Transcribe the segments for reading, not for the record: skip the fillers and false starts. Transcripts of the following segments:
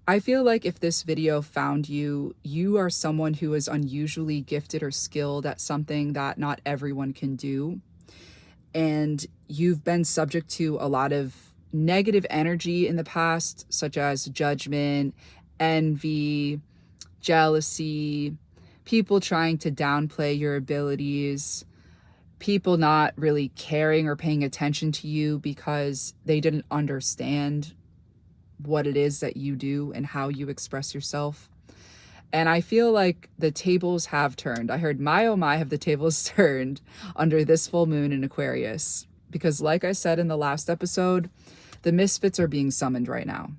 I feel like if this video found you, you are someone who is unusually gifted or skilled at something that not everyone can do. And you've been subject to a lot of negative energy in the past, such as judgment, envy, jealousy, people trying to downplay your abilities, people not really caring or paying attention to you because they didn't understand what it is that you do and how you express yourself. And I feel like the tables have turned. I heard, my oh my, have the tables turned under this full moon in Aquarius. Because, like I said in the last episode, the misfits are being summoned right now.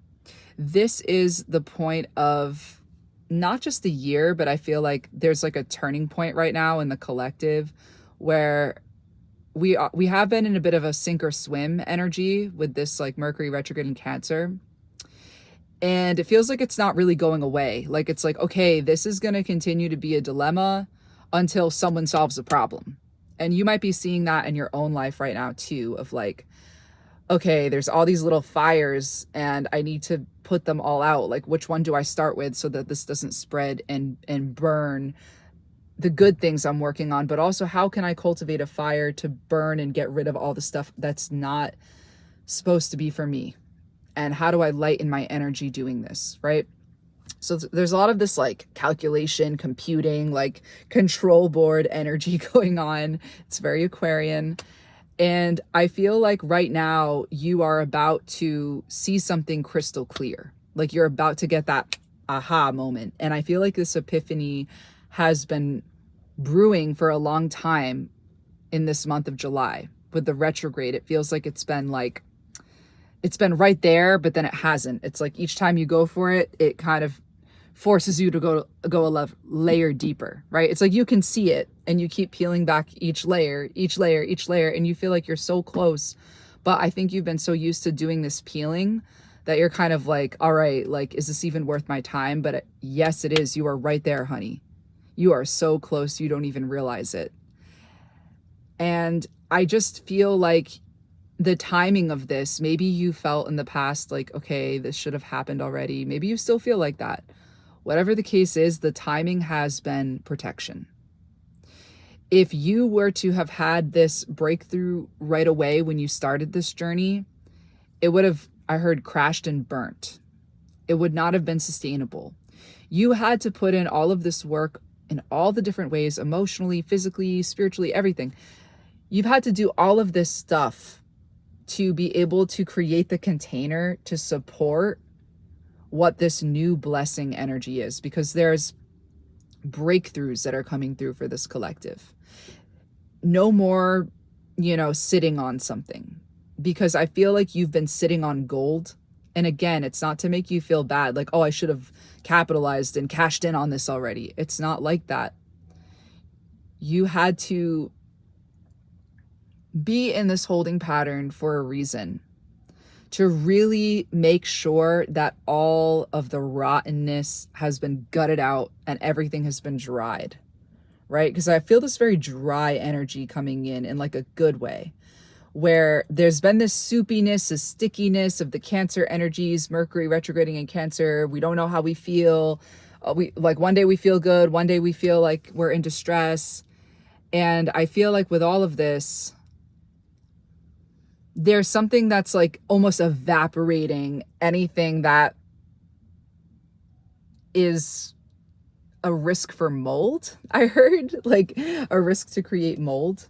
This is the point of not just the year, but I feel like there's like a turning point right now in the collective where we have been in a bit of a sink or swim energy with this like Mercury retrograde in Cancer. And it feels like it's not really going away. Like, it's like, okay, this is going to continue to be a dilemma until someone solves the problem. And you might be seeing that in your own life right now too, of like, okay, there's all these little fires and I need to put them all out. Like, which one do I start with so that this doesn't spread and burn the good things I'm working on? But also, how can I cultivate a fire to burn and get rid of all the stuff that's not supposed to be for me? And how do I lighten my energy doing this, right? So there's a lot of this like calculation, computing, like control board energy going on. It's very Aquarian. And I feel like right now you are about to see something crystal clear. Like, you're about to get that aha moment. And I feel like this epiphany has been brewing for a long time in this month of July. With the retrograde, it feels like it's been right there, but then it hasn't. It's like each time you go for it, it kind of forces you to go a layer deeper, right? It's like you can see it and you keep peeling back each layer, and you feel like you're so close. But I think you've been so used to doing this peeling that you're kind of like, all right, like, is this even worth my time? But yes, it is. You are right there, honey. You are so close, you don't even realize it. And I just feel like the timing of this, maybe you felt in the past like, okay, this should have happened already. Maybe you still feel like that. Whatever the case is, the timing has been protection. If you were to have had this breakthrough right away when you started this journey, it would have, I heard, crashed and burnt. It would not have been sustainable. You had to put in all of this work in all the different ways, emotionally, physically, spiritually, everything. You've had to do all of this stuff to be able to create the container to support what this new blessing energy is, because there's breakthroughs that are coming through for this collective. No more, sitting on something, because I feel like you've been sitting on gold. And again, it's not to make you feel bad, like, oh, I should have capitalized and cashed in on this already. It's not like that. You had to be in this holding pattern for a reason, to really make sure that all of the rottenness has been gutted out and everything has been dried, right? Because I feel this very dry energy coming in like a good way, where there's been this soupiness, this stickiness of the Cancer energies, Mercury retrograding in Cancer. We don't know how we feel. One day we feel good, one day we feel like we're in distress. And I feel like with all of this, there's something that's like almost evaporating anything that is a risk for mold. I heard, like, a risk to create mold.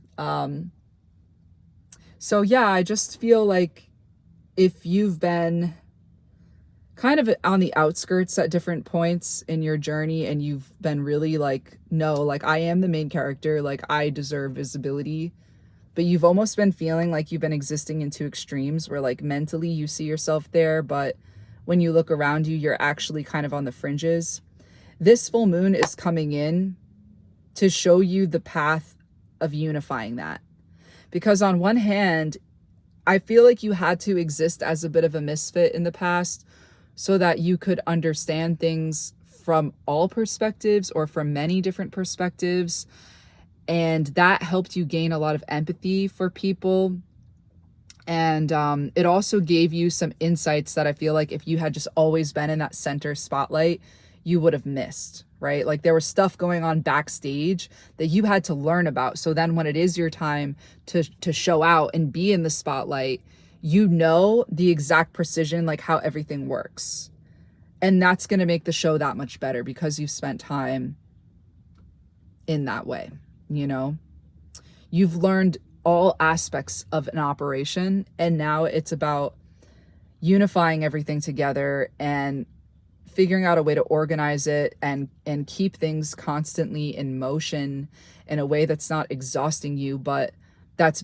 So yeah, I just feel like if you've been kind of on the outskirts at different points in your journey and you've been really like, no, like, I am the main character, like, I deserve visibility, but you've almost been feeling like you've been existing in two extremes where, like, mentally you see yourself there, but when you look around you, you're actually kind of on the fringes. This full moon is coming in to show you the path of unifying that. Because on one hand, I feel like you had to exist as a bit of a misfit in the past so that you could understand things from all perspectives or from many different perspectives. And that helped you gain a lot of empathy for people. And it also gave you some insights that I feel like if you had just always been in that center spotlight, you would have missed, right? Like there was stuff going on backstage that you had to learn about. So then when it is your time to show out and be in the spotlight, you know the exact precision, like how everything works. And that's going to make the show that much better because you've spent time in that way, you know? You've learned all aspects of an operation, and now it's about unifying everything together and figuring out a way to organize it and keep things constantly in motion in a way that's not exhausting you, but that's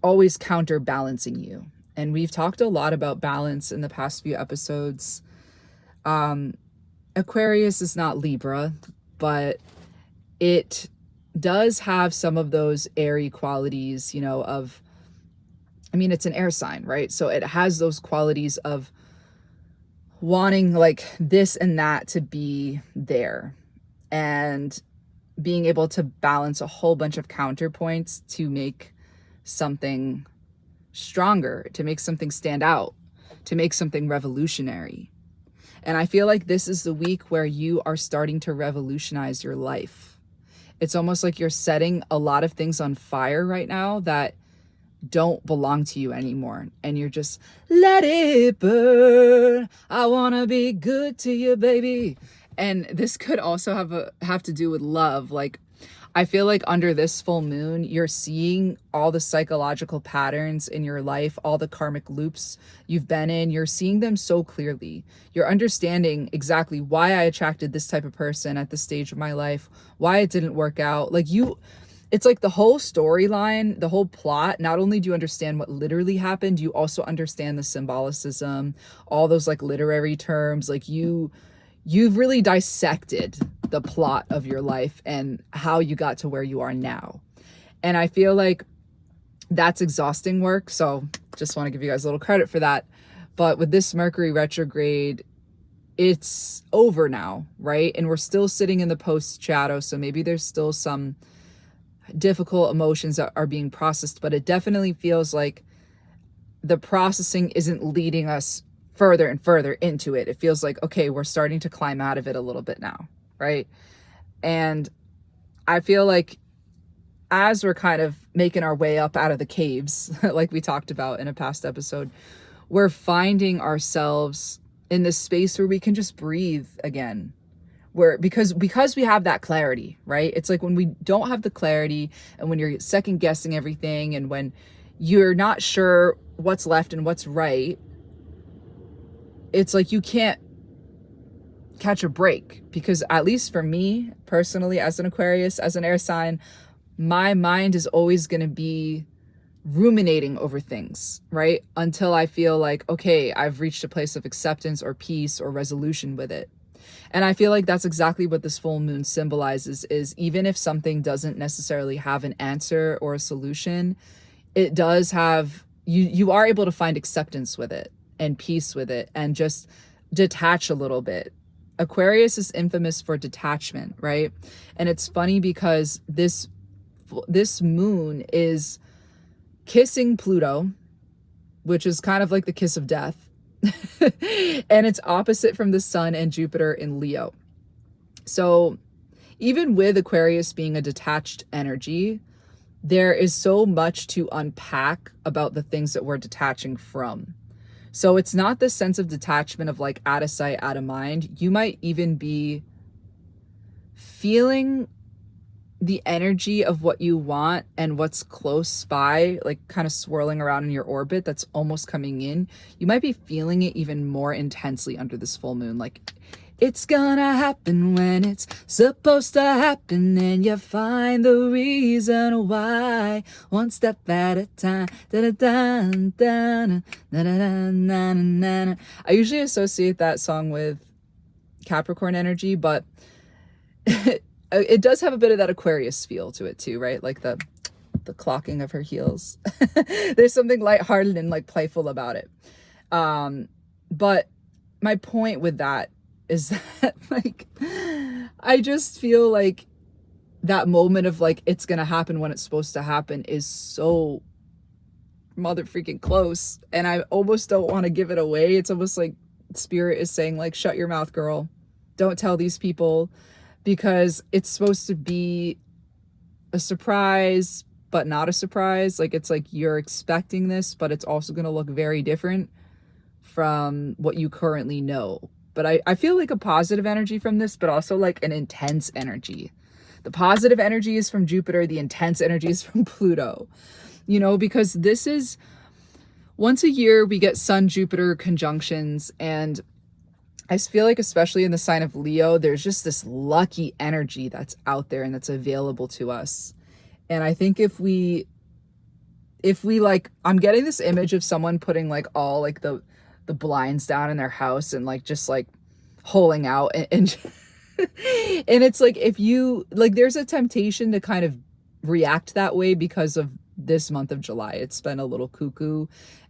always counterbalancing you. And we've talked a lot about balance in the past few episodes. Aquarius is not Libra, but it does have some of those airy qualities, you know, of, I mean, it's an air sign, right? So it has those qualities of wanting like this and that to be there and being able to balance a whole bunch of counterpoints to make something stronger, to make something stand out, to make something revolutionary. And I feel like this is the week where you are starting to revolutionize your life. It's almost like you're setting a lot of things on fire right now that don't belong to you anymore. And you're just, let it burn. I want to be good to you, baby. And this could also have to do with love. Like, I feel like under this full moon, you're seeing all the psychological patterns in your life, all the karmic loops you've been in. You're seeing them so clearly. You're understanding exactly why I attracted this type of person at this stage of my life, why it didn't work out. Like it's like the whole storyline, the whole plot. Not only do you understand what literally happened, you also understand the symbolicism, all those like literary terms. Like you've really dissected the plot of your life and how you got to where you are now. And I feel like that's exhausting work. So just want to give you guys a little credit for that. But with this Mercury retrograde, it's over now, right? And we're still sitting in the post shadow. So maybe there's still some difficult emotions that are being processed, but it definitely feels like the processing isn't leading us further and further into it. It feels like, okay, we're starting to climb out of it a little bit now, right? And I feel like as we're kind of making our way up out of the caves, like we talked about in a past episode, we're finding ourselves in this space where we can just breathe again. Because we have that clarity, right? It's like when we don't have the clarity and when you're second guessing everything and when you're not sure what's left and what's right, it's like you can't catch a break. Because at least for me personally, as an Aquarius, as an air sign, my mind is always going to be ruminating over things, right? Until I feel like, okay, I've reached a place of acceptance or peace or resolution with it. And I feel like that's exactly what this full moon symbolizes, is even if something doesn't necessarily have an answer or a solution, it does have, you are able to find acceptance with it and peace with it and just detach a little bit. Aquarius is infamous for detachment, right? And it's funny because this moon is kissing Pluto, which is kind of like the kiss of death. And it's opposite from the sun and Jupiter in Leo. So even with Aquarius being a detached energy, there is so much to unpack about the things that we're detaching from. So it's not this sense of detachment of like out of sight, out of mind. You might even be feeling the energy of what you want and what's close by, like kind of swirling around in your orbit that's almost coming in. You might be feeling it even more intensely under this full moon. Like, it's gonna happen when it's supposed to happen, and you find the reason why, one step at a time. I usually associate that song with Capricorn energy, but it does have a bit of that Aquarius feel to it too, right? Like the clocking of her heels. There's something lighthearted and like playful about it. But my point with that is that like, I just feel like that moment of like, it's going to happen when it's supposed to happen is so mother freaking close, and I almost don't want to give it away. It's almost like spirit is saying, like, shut your mouth, girl. Don't tell these people, because it's supposed to be a surprise, but not a surprise. Like, it's like you're expecting this, but it's also going to look very different from what you currently know. But I feel like a positive energy from this, but also like an intense energy. The positive energy is from Jupiter. The intense energy is from Pluto, you know, because this is once a year we get Sun Jupiter conjunctions. And I feel like, especially in the sign of Leo, there's just this lucky energy that's out there and that's available to us. And I think if we like, I'm getting this image of someone putting like all like the blinds down in their house and like just like holing out and and it's like, if you like, there's a temptation to kind of react that way because of this month of July. It's been a little cuckoo,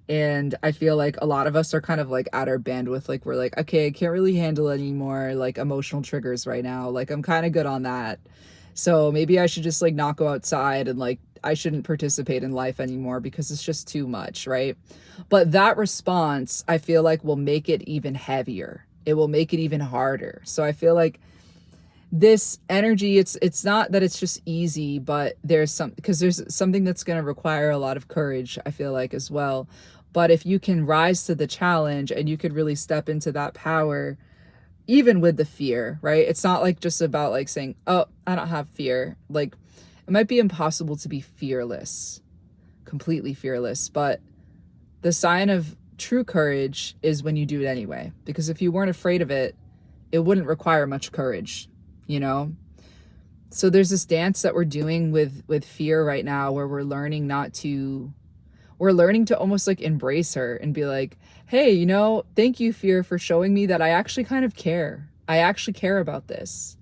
and I feel like a lot of us are kind of like at our bandwidth. Like, we're like, okay, I can't really handle any more like emotional triggers right now. Like, I'm kind of good on that. So maybe I should just like not go outside, and like I shouldn't participate in life anymore because it's just too much, right? But that response, I feel like, will make it even heavier. It will make it even harder. So I feel like this energy, it's not that it's just easy, but there's something that's going to require a lot of courage, I feel like, as well. But if you can rise to the challenge and you could really step into that power, even with the fear, right? It's not like just about like saying, oh, I don't have fear. Like, it might be impossible to be fearless, completely fearless, but the sign of true courage is when you do it anyway. Because if you weren't afraid of it, it wouldn't require much courage, you know? So there's this dance that we're doing with fear right now, where we're learning to almost like embrace her and be like, hey, you know, thank you, fear, for showing me that I actually kind of care. I actually care about this.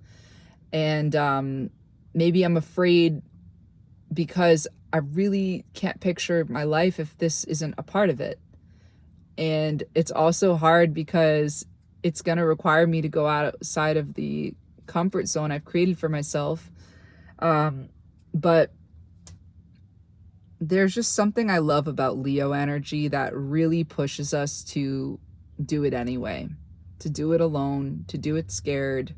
And maybe I'm afraid because I really can't picture my life if this isn't a part of it. And it's also hard because it's going to require me to go outside of the comfort zone I've created for myself. But there's just something I love about Leo energy that really pushes us to do it anyway, to do it alone, to do it scared,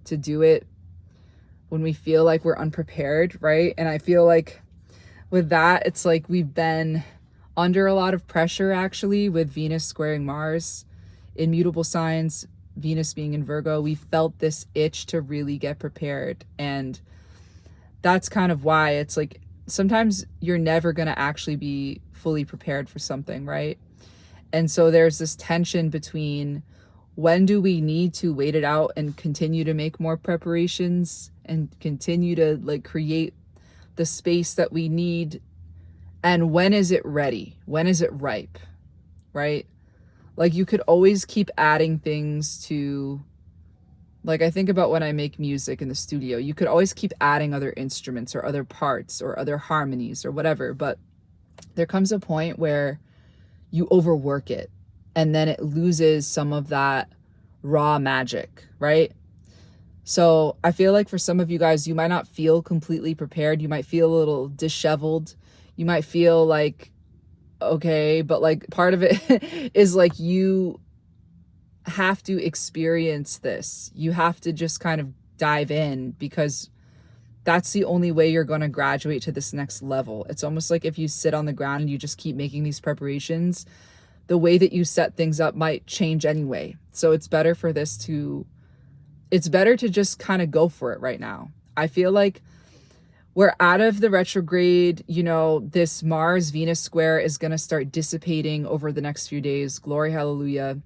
to do it when we feel like we're unprepared, right? And I feel like with that, it's like we've been under a lot of pressure, actually, with Venus squaring Mars in mutable signs, Venus being in Virgo. We felt this itch to really get prepared. And that's kind of why it's like, sometimes you're never going to actually be fully prepared for something, right? And so there's this tension between, when do we need to wait it out and continue to make more preparations and continue to like create the space that we need, and when is it ready? When is it ripe? Right? Like, you could always keep adding things to, like, I think about when I make music in the studio, you could always keep adding other instruments or other parts or other harmonies or whatever, but there comes a point where you overwork it and then it loses some of that raw magic, right? So I feel like for some of you guys, you might not feel completely prepared. You might feel a little disheveled. You might feel like, okay, but like part of it is like, you have to experience this. You have to just kind of dive in, because that's the only way you're going to graduate to this next level. It's almost like if you sit on the ground and you just keep making these preparations, the way that you set things up might change anyway. So it's better to just kind of go for it right now. I feel like we're out of the retrograde. You know, this Mars Venus square is going to start dissipating over the next few days. Glory, hallelujah.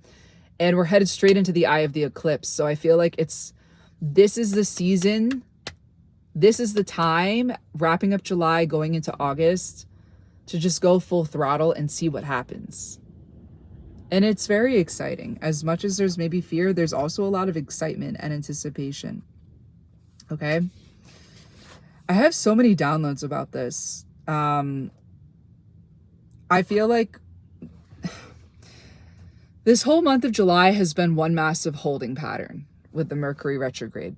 And we're headed straight into the eye of the eclipse. So I feel like this is the season. This is the time, wrapping up July, going into August, to just go full throttle and see what happens. And it's very exciting. As much as there's maybe fear, there's also a lot of excitement and anticipation. Okay? I have so many downloads about this. I feel like this whole month of July has been one massive holding pattern with the Mercury retrograde.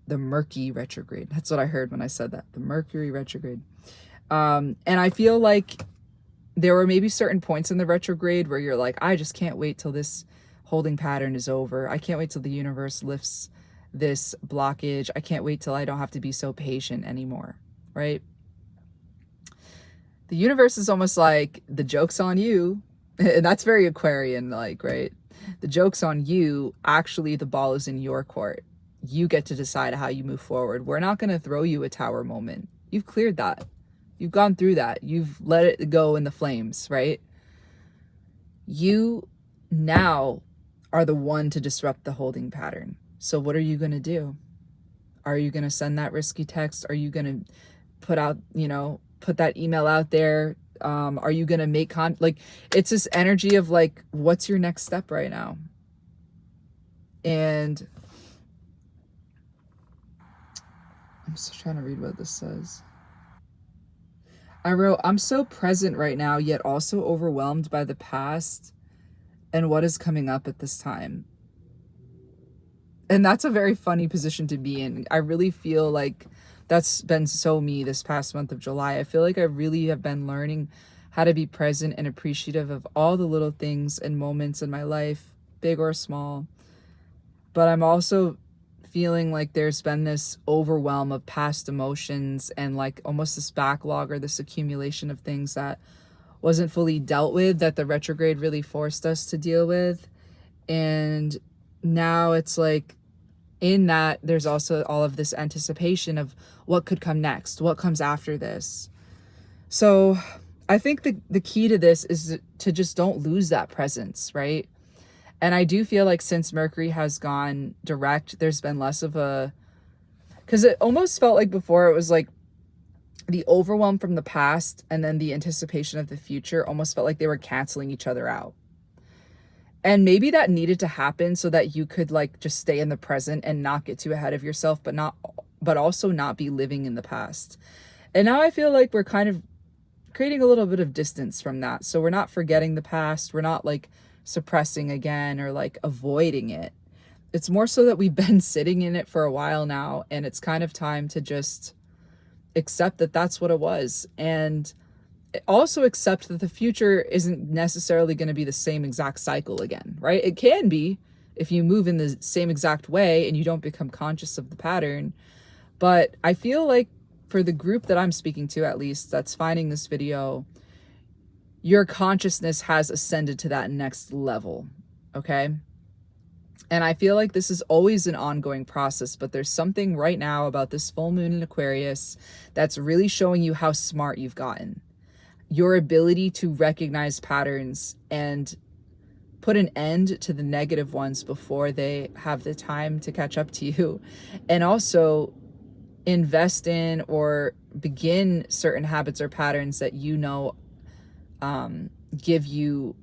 The murky retrograde. That's what I heard when I said that. The Mercury retrograde. And I feel like there were maybe certain points in the retrograde where you're like, I just can't wait till this holding pattern is over. I can't wait till the universe lifts this blockage. I can't wait till I don't have to be so patient anymore, right? The universe is almost like, the joke's on you. And that's very Aquarian like, right? The joke's on you. Actually, the ball is in your court. You get to decide how you move forward. We're not going to throw you a tower moment. You've cleared that. You've gone through that. You've let it go in the flames, right? You now are the one to disrupt the holding pattern. So what are you going to do? Are you going to send that risky text? Are you going to put that email out there? Are you going to make like, it's this energy of like, what's your next step right now? And I'm just trying to read what this says. I wrote, I'm so present right now, yet also overwhelmed by the past and what is coming up at this time. And that's a very funny position to be in. I really feel like that's been so me this past month of July. I feel like I really have been learning how to be present and appreciative of all the little things and moments in my life, big or small. But I'm also feeling like there's been this overwhelm of past emotions and like almost this backlog or this accumulation of things that wasn't fully dealt with, that the retrograde really forced us to deal with. And now it's like, in that, there's also all of this anticipation of what could come next, what comes after this. So I think the key to this is to just don't lose that presence, right? And I do feel like since Mercury has gone direct, there's been less of because it almost felt like before it was like the overwhelm from the past and then the anticipation of the future almost felt like they were canceling each other out. And maybe that needed to happen so that you could like just stay in the present and not get too ahead of yourself, but also not be living in the past. And now I feel like we're kind of creating a little bit of distance from that. So we're not forgetting the past. We're not like suppressing again or like avoiding it. It's more so that we've been sitting in it for a while now, and it's kind of time to just accept that that's what it was. And also accept that the future isn't necessarily going to be the same exact cycle again, right? It can be if you move in the same exact way and you don't become conscious of the pattern. But I feel like for the group that I'm speaking to, at least, that's finding this video, your consciousness has ascended to that next level, okay? And I feel like this is always an ongoing process, but there's something right now about this full moon in Aquarius that's really showing you how smart you've gotten. Your ability to recognize patterns and put an end to the negative ones before they have the time to catch up to you. And also invest in or begin certain habits or patterns that you know give you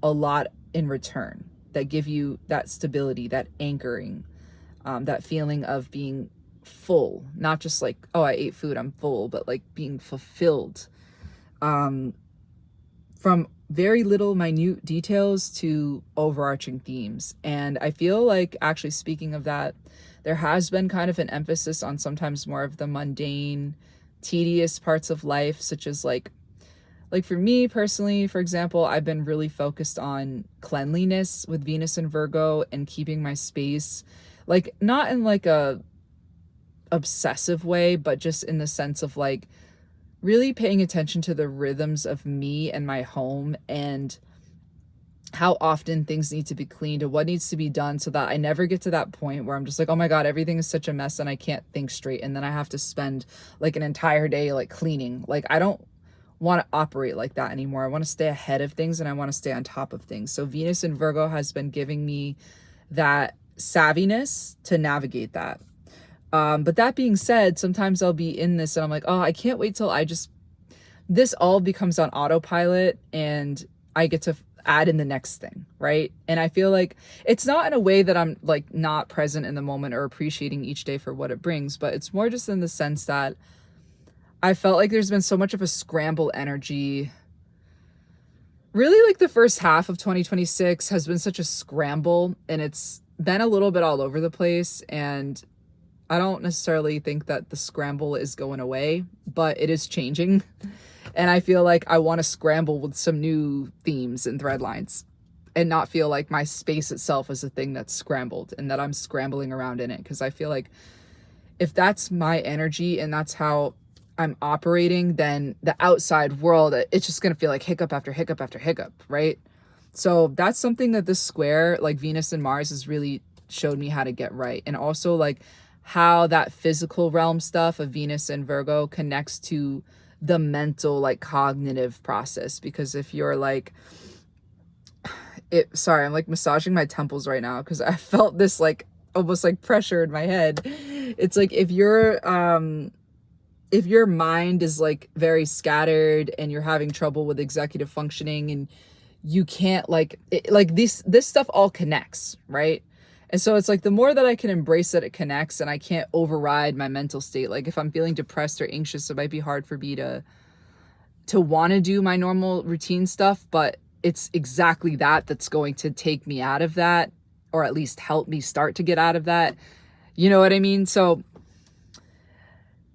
a lot in return, that give you that stability, that anchoring, that feeling of being full, not just like, oh, I ate food, I'm full, but like being fulfilled, from very little minute details to overarching themes. And I feel like, actually, speaking of that, there has been kind of an emphasis on sometimes more of the mundane, tedious parts of life, such as like for me personally, for example, I've been really focused on cleanliness with Venus and Virgo and keeping my space, like not in like a obsessive way, but just in the sense of like really paying attention to the rhythms of me and my home and how often things need to be cleaned and what needs to be done, so that I never get to that point where I'm just like, oh my God, everything is such a mess and I can't think straight. And then I have to spend like an entire day like cleaning. Like, I don't want to operate like that anymore. I want to stay ahead of things and I want to stay on top of things. So Venus in Virgo has been giving me that savviness to navigate that. But that being said, sometimes I'll be in this and I'm like, oh, I can't wait till this all becomes on autopilot and I get to add in the next thing, right? And I feel like it's not in a way that I'm like not present in the moment or appreciating each day for what it brings, but it's more just in the sense that I felt like there's been so much of a scramble energy. Really, like the first half of 2026 has been such a scramble, and it's been a little bit all over the place. And I don't necessarily think that the scramble is going away, but it is changing. And I feel like I want to scramble with some new themes and thread lines and not feel like my space itself is a thing that's scrambled and that I'm scrambling around in it. Because I feel like if that's my energy and that's how I'm operating, then the outside world, it's just going to feel like hiccup after hiccup after hiccup, right? So that's something that this square, like Venus and Mars, has really showed me how to get right. And also like how that physical realm stuff of Venus and Virgo connects to the mental, like cognitive process. Because if you're like, sorry, I'm like massaging my temples right now because I felt this like almost like pressure in my head. It's like if your mind is like very scattered and you're having trouble with executive functioning and you can't like this stuff all connects, right? And so it's like the more that I can embrace that it connects and I can't override my mental state. Like if I'm feeling depressed or anxious, it might be hard for me to want to do my normal routine stuff, but it's exactly that that's going to take me out of that, or at least help me start to get out of that. You know what I mean? So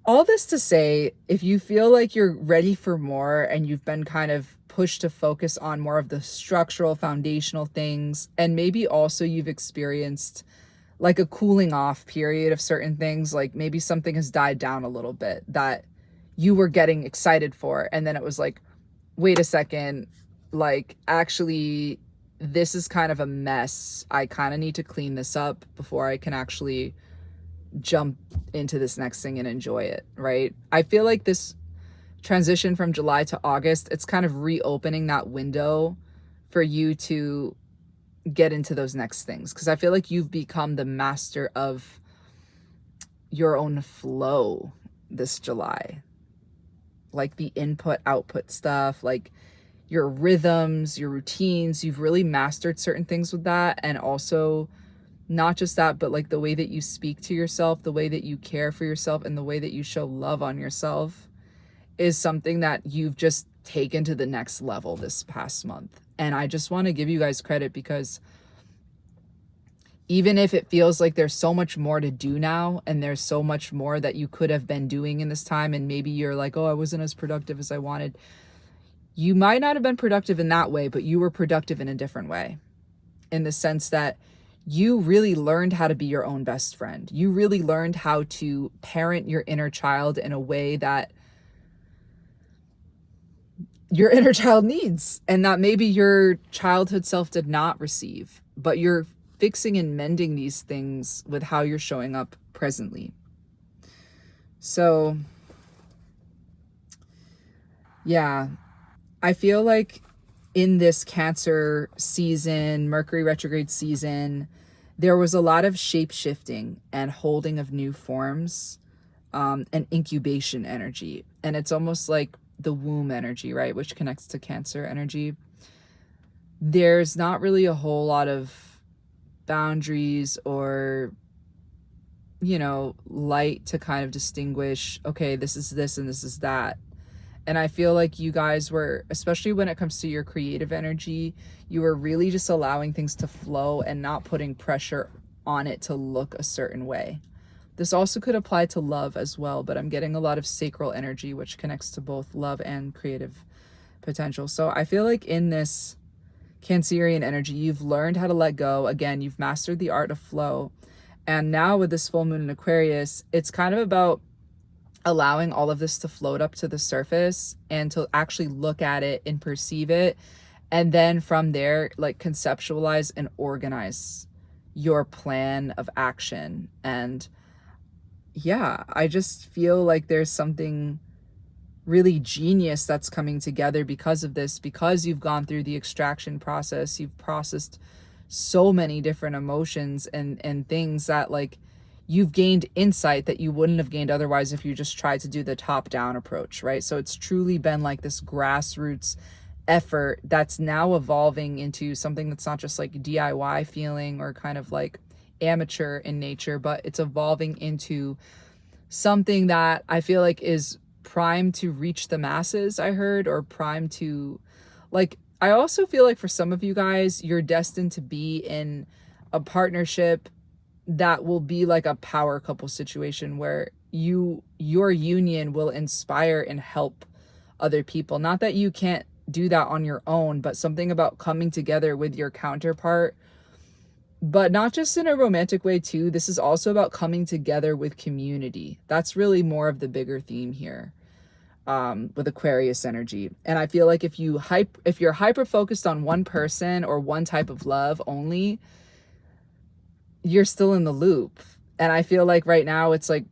all this to say, if you feel like you're ready for more and you've been kind of pushed to focus on more of the structural, foundational things, and maybe also you've experienced like a cooling off period of certain things, like maybe something has died down a little bit that you were getting excited for, and then it was like, wait a second, like actually this is kind of a mess. I kind of need to clean this up before I can actually jump into this next thing and enjoy it, right? I feel like this transition from July to August, it's kind of reopening that window for you to get into those next things, because I feel like you've become the master of your own flow this July, like the input output stuff, like your rhythms, your routines. You've really mastered certain things with that. And also not just that, but like the way that you speak to yourself, the way that you care for yourself, and the way that you show love on yourself is something that you've just taken to the next level this past month. And I just want to give you guys credit, because even if it feels like there's so much more to do now and there's so much more that you could have been doing in this time, and maybe you're like, oh, I wasn't as productive as I wanted. You might not have been productive in that way, but you were productive in a different way, in the sense that you really learned how to be your own best friend. You really learned how to parent your inner child in a way that your inner child needs, and that maybe your childhood self did not receive, but you're fixing and mending these things with how you're showing up presently. So yeah, I feel like in this Cancer season, Mercury retrograde season, there was a lot of shape shifting and holding of new forms, and incubation energy. And it's almost like the womb energy, right? Which connects to Cancer energy. There's not really a whole lot of boundaries or, light to kind of distinguish, okay, this is this and this is that. And I feel like you guys were, especially when it comes to your creative energy, you were really just allowing things to flow and not putting pressure on it to look a certain way. This also could apply to love as well, but I'm getting a lot of sacral energy, which connects to both love and creative potential. So I feel like in this Cancerian energy, you've learned how to let go. Again, you've mastered the art of flow. And now with this full moon in Aquarius, it's kind of about allowing all of this to float up to the surface and to actually look at it and perceive it. And then from there, like conceptualize and organize your plan of action. And yeah, I just feel like there's something really genius that's coming together because of this, because you've gone through the extraction process. You've processed so many different emotions and things that like you've gained insight that you wouldn't have gained otherwise if you just tried to do the top down approach, right? So it's truly been like this grassroots effort that's now evolving into something that's not just like DIY feeling or kind of like amateur in nature, but it's evolving into something that I feel like is primed to reach the masses, I heard, or primed to, like, I also feel like for some of you guys, you're destined to be in a partnership that will be like a power couple situation where your union will inspire and help other people. Not that you can't do that on your own, but something about coming together with your counterpart, but not just in a romantic way too. This is also about coming together with community. That's really more of the bigger theme here, with Aquarius energy. And I feel like if you're hyper focused on one person or one type of love only, you're still in the loop. And I feel like right now it's like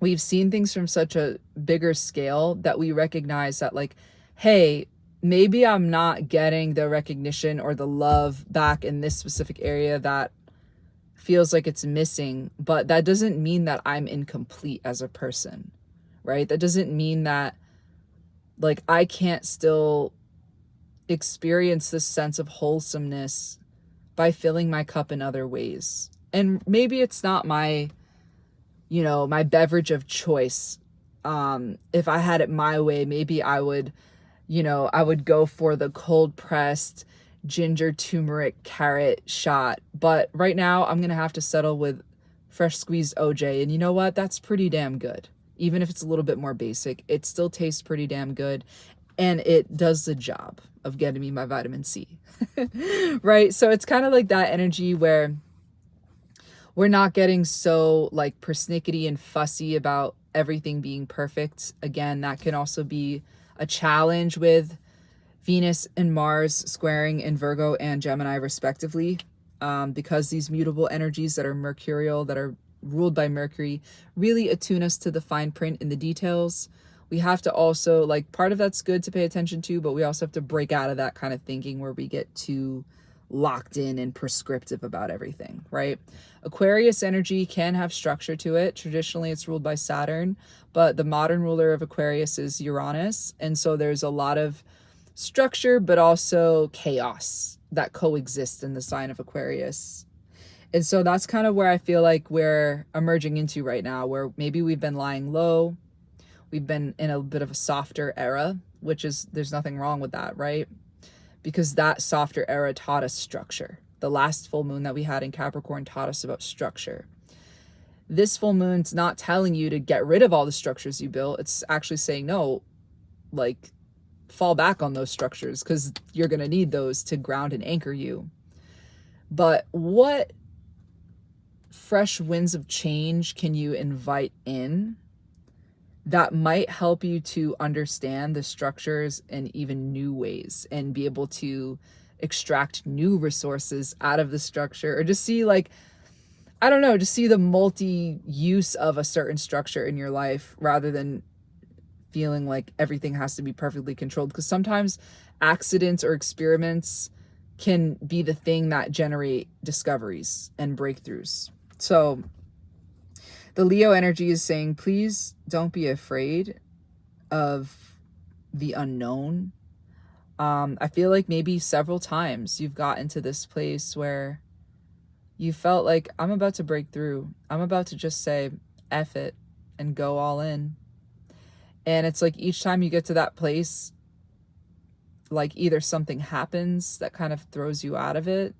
we've seen things from such a bigger scale that we recognize that, like, hey, maybe I'm not getting the recognition or the love back in this specific area that feels like it's missing, but that doesn't mean that I'm incomplete as a person, right? That doesn't mean that, like, I can't still experience this sense of wholesomeness by filling my cup in other ways. And maybe it's not my, my beverage of choice. If I had it my way, maybe I would go for the cold pressed ginger, turmeric, carrot shot. But right now I'm going to have to settle with fresh squeezed OJ. And you know what? That's pretty damn good. Even if it's a little bit more basic, it still tastes pretty damn good. And it does the job of getting me my vitamin C. Right? So it's kind of like that energy where we're not getting so like persnickety and fussy about everything being perfect. Again, that can also be a challenge with Venus and Mars squaring in Virgo and Gemini respectively, because these mutable energies that are mercurial, that are ruled by Mercury, really attune us to the fine print in the details. We have to also, like, part of that's good to pay attention to, but we also have to break out of that kind of thinking where we get too locked in and prescriptive about everything, right? Aquarius energy can have structure to it. Traditionally, it's ruled by Saturn, but the modern ruler of Aquarius is Uranus. And so there's a lot of structure, but also chaos that coexist in the sign of Aquarius. And so that's kind of where I feel like we're emerging into right now, where maybe we've been lying low. We've been in a bit of a softer era, which is, there's nothing wrong with that, right? Because that softer era taught us structure. The last full moon that we had in Capricorn taught us about structure. This full moon's not telling you to get rid of all the structures you built. It's actually saying, no, like, fall back on those structures because you're going to need those to ground and anchor you. But what fresh winds of change can you invite in that might help you to understand the structures in even new ways and be able to extract new resources out of the structure, or just see, like, I don't know, just see the multi-use of a certain structure in your life rather than feeling like everything has to be perfectly controlled? Because sometimes accidents or experiments can be the thing that generate discoveries and breakthroughs. So the Leo energy is saying, please don't be afraid of the unknown. I feel like maybe several times you've gotten to this place where you felt like, I'm about to break through. I'm about to just say, F it, and go all in. And it's like each time you get to that place, like either something happens that kind of throws you out of it,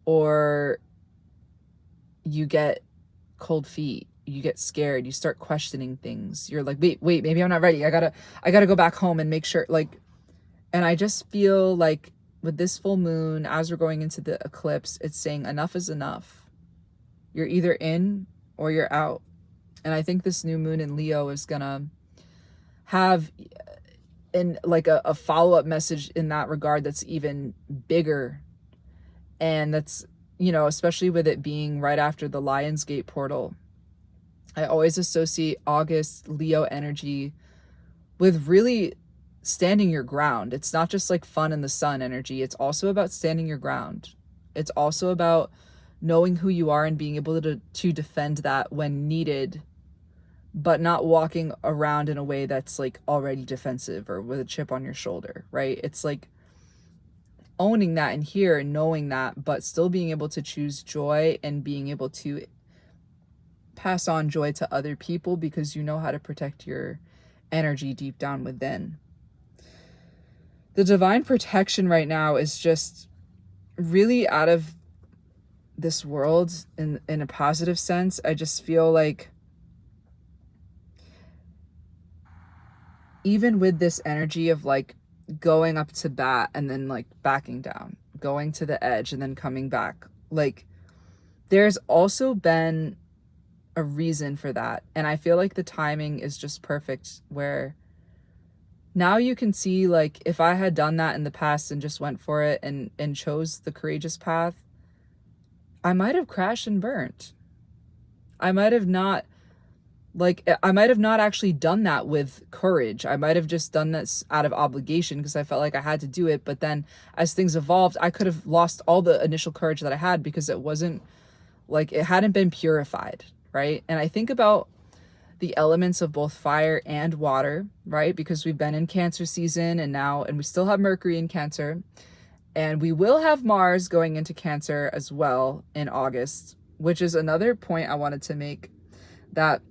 or you get cold feet, you get scared, you start questioning things. You're like, wait, maybe I'm not ready. I gotta go back home and make sure, like, and I just feel like with this full moon, as we're going into the eclipse, it's saying enough is enough. You're either in or you're out. And I think this new moon in Leo is gonna have like a follow-up message in that regard that's even bigger. And that's, especially with it being right after the Lionsgate portal, I always associate August Leo energy with really standing your ground. It's not just like fun in the sun energy. It's also about standing your ground. It's also about knowing who you are and being able to defend that when needed, but not walking around in a way that's like already defensive or with a chip on your shoulder, right? It's like owning that in here and knowing that, but still being able to choose joy and being able to pass on joy to other people because you know how to protect your energy deep down within. The divine protection right now is just really out of this world in a positive sense. I just feel like even with this energy of like going up to bat and then like backing down, going to the edge and then coming back, like there's also been a reason for that. And I feel like the timing is just perfect, where now you can see, like, if I had done that in the past and just went for it and chose the courageous path, I might have crashed and burnt. I might have not actually done that with courage. I might have just done this out of obligation because I felt like I had to do it. But then as things evolved, I could have lost all the initial courage that I had because it wasn't like, it hadn't been purified, right? And I think about the elements of both fire and water, right? Because we've been in Cancer season and we still have Mercury in Cancer, and we will have Mars going into Cancer as well in August, which is another point I wanted to make, that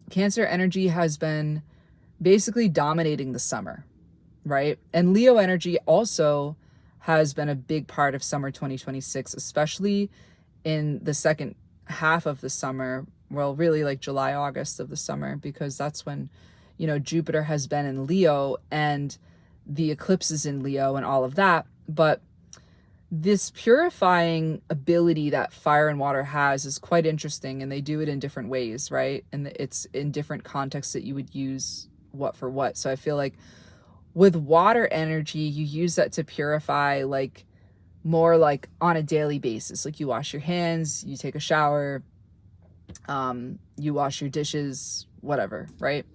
Cancer energy has been basically dominating the summer, right? And Leo energy also has been a big part of summer 2026, especially in the second half of the summer. Well, really like July, August of the summer, because that's when, Jupiter has been in Leo and the eclipses in Leo and all of that. But this purifying ability that fire and water has is quite interesting, and they do it in different ways, right? And it's in different contexts that you would use what for what. So I feel like with water energy, you use that to purify, like more like on a daily basis. Like you wash your hands, you take a shower, you wash your dishes, whatever, right?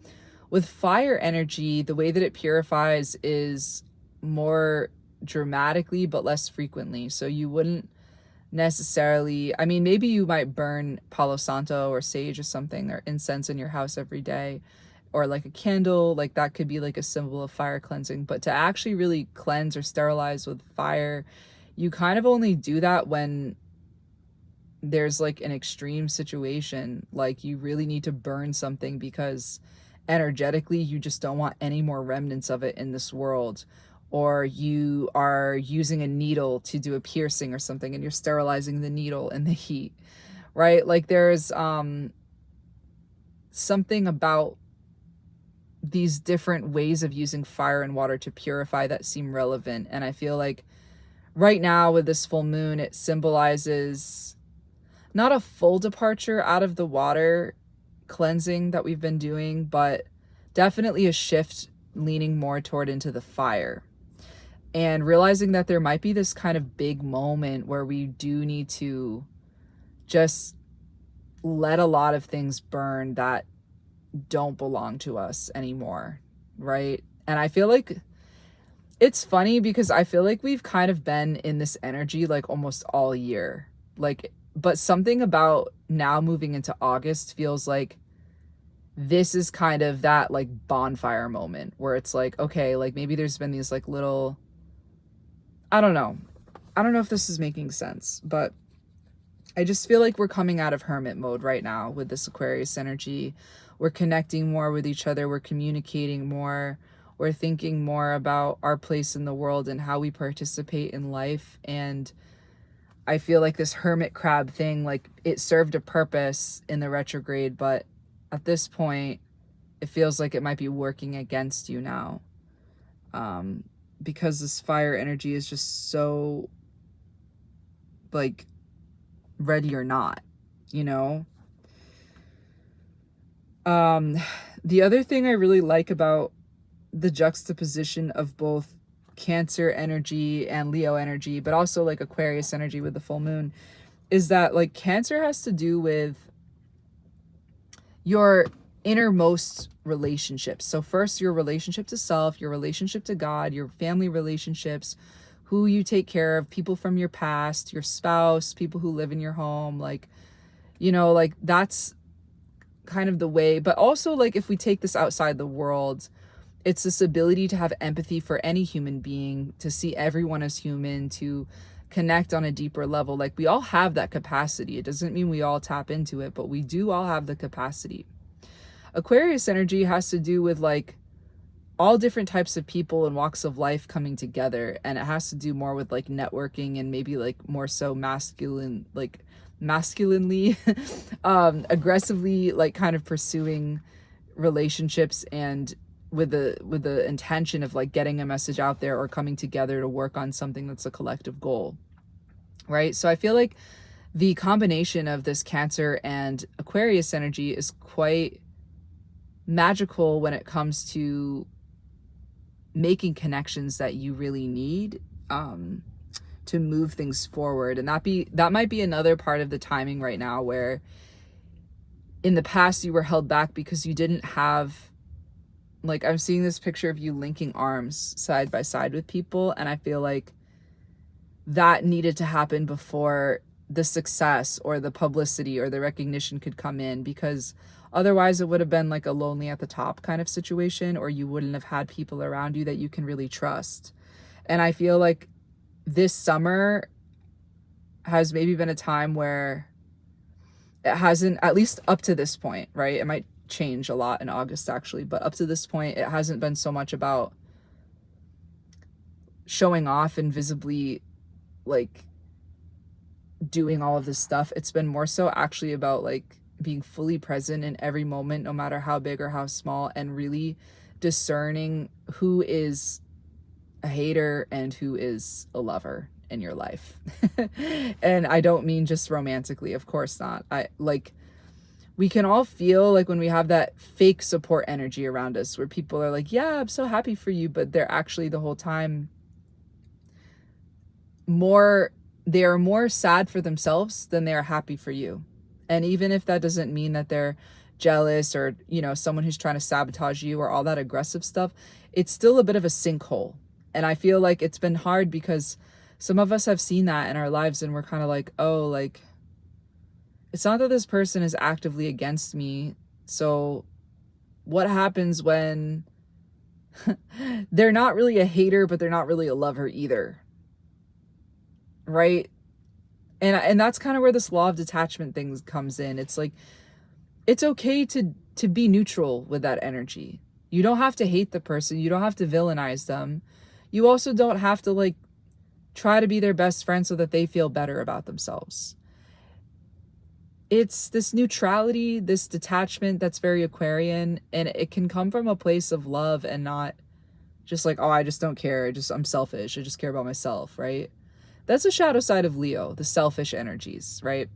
With fire energy, the way that it purifies is more dramatically but less frequently. So you wouldn't necessarily, I mean, maybe you might burn Palo Santo or sage or something, or incense in your house every day, or like a candle, like that could be like a symbol of fire cleansing. But to actually really cleanse or sterilize with fire, you kind of only do that when there's like an extreme situation, like you really need to burn something because energetically you just don't want any more remnants of it in this world, or you are using a needle to do a piercing or something and you're sterilizing the needle in the heat, right? Like there's something about these different ways of using fire and water to purify that seem relevant. And I feel like right now with this full moon, it symbolizes not a full departure out of the water cleansing that we've been doing, but definitely a shift leaning more toward into the fire, and realizing that there might be this kind of big moment where we do need to just let a lot of things burn that don't belong to us anymore, right? And I feel like it's funny because I feel like we've kind of been in this energy like almost all year, like, but something about now moving into August feels like this is kind of that like bonfire moment where it's like, okay, like maybe there's been these like little, I don't know if this is making sense, but I just feel like we're coming out of hermit mode right now with this Aquarius energy. We're connecting more with each other. We're communicating more. We're thinking more about our place in the world and how we participate in life. And I feel like this hermit crab thing, like it served a purpose in the retrograde, but at this point, it feels like it might be working against you now. Because this fire energy is just so like ready or not, you know? The other thing I really like about the juxtaposition of both Cancer energy and Leo energy, but also like Aquarius energy with the full moon, is that like Cancer has to do with your innermost relationships. So first, your relationship to self, your relationship to God, your family relationships, who you take care of, people from your past, your spouse, people who live in your home, like, you know, like that's kind of the way. But also like if we take this outside the world, it's this ability to have empathy for any human being, to see everyone as human, to connect on a deeper level. Like we all have that capacity. It doesn't mean we all tap into it, but we do all have the capacity. Aquarius energy has to do with like all different types of people and walks of life coming together, and it has to do more with like networking and maybe like more so masculinely aggressively like kind of pursuing relationships and with the intention of like getting a message out there or coming together to work on something that's a collective goal, right? So I feel like the combination of this Cancer and Aquarius energy is quite magical when it comes to making connections that you really need to move things forward. And that might be another part of the timing right now, where in the past you were held back because you didn't have, like, I'm seeing this picture of you linking arms side by side with people, and I feel like that needed to happen before the success or the publicity or the recognition could come in, because otherwise it would have been like a lonely at the top kind of situation, or you wouldn't have had people around you that you can really trust. And I feel like this summer has maybe been a time where it hasn't, at least up to this point, right? It might change a lot in August actually, but up to this point, it hasn't been so much about showing off and visibly like doing all of this stuff. It's been more so actually about like being fully present in every moment, no matter how big or how small, and really discerning who is a hater and who is a lover in your life. And I don't mean just romantically, of course not. We can all feel like when we have that fake support energy around us where people are like, yeah, I'm so happy for you, but they're actually the whole time they are more sad for themselves than they are happy for you. And even if that doesn't mean that they're jealous or, you know, someone who's trying to sabotage you or all that aggressive stuff, it's still a bit of a sinkhole. And I feel like it's been hard because some of us have seen that in our lives and we're kind of like, oh, like, it's not that this person is actively against me. So what happens when they're not really a hater, but they're not really a lover either? Right? And that's kind of where this law of detachment thing comes in. It's like, it's okay to be neutral with that energy. You don't have to hate the person. You don't have to villainize them. You also don't have to like try to be their best friend so that they feel better about themselves. It's this neutrality, this detachment that's very Aquarian, and it can come from a place of love and not just like, oh, I just don't care. I'm selfish. I just care about myself, right? That's a shadow side of Leo, the selfish energies, right?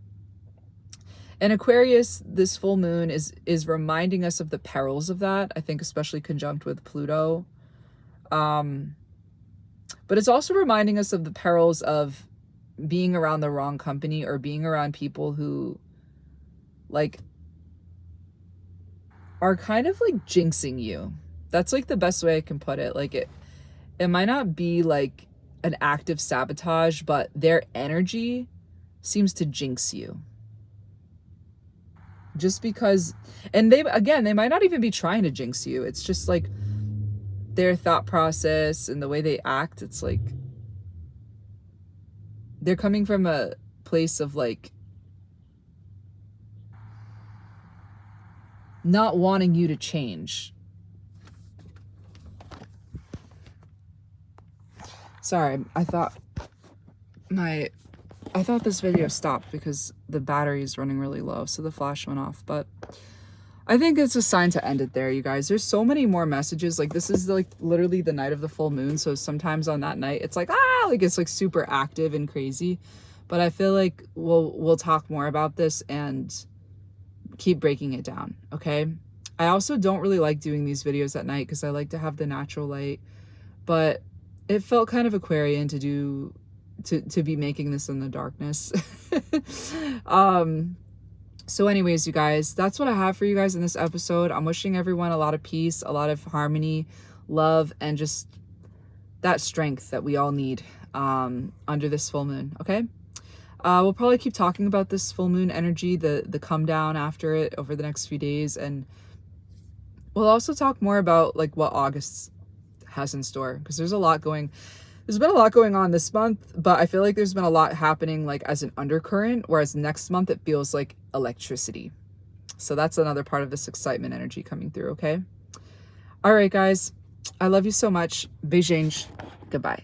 And Aquarius, this full moon is reminding us of the perils of that, I think, especially conjunct with Pluto. But it's also reminding us of the perils of being around the wrong company or being around people who like are kind of like jinxing you. That's like the best way I can put it. Like it might not be like an active sabotage, but their energy seems to jinx you. Just because, and they might not even be trying to jinx you. It's just like their thought process and the way they act. It's like they're coming from a place of like not wanting you to change. Sorry, I thought this video stopped because the battery is running really low, so the flash went off. But I think it's a sign to end it there, you guys. There's so many more messages. Like, this is like literally the night of the full moon, so sometimes on that night it's like it's like super active and crazy. But I feel like we'll talk more about this and keep breaking it down, okay? I also don't really like doing these videos at night because I like to have the natural light, but it felt kind of Aquarian to be making this in the darkness. So anyways, you guys, that's what I have for you guys in this episode. I'm wishing everyone a lot of peace, a lot of harmony, love, and just that strength that we all need under this full moon, okay? We'll probably keep talking about this full moon energy, the come down after it over the next few days, and we'll also talk more about like what August has in store, because there's been a lot going on this month, but I feel like there's been a lot happening like as an undercurrent, whereas next month it feels like electricity. So that's another part of this excitement energy coming through, okay? All right, guys, I love you so much. Beijing. Goodbye.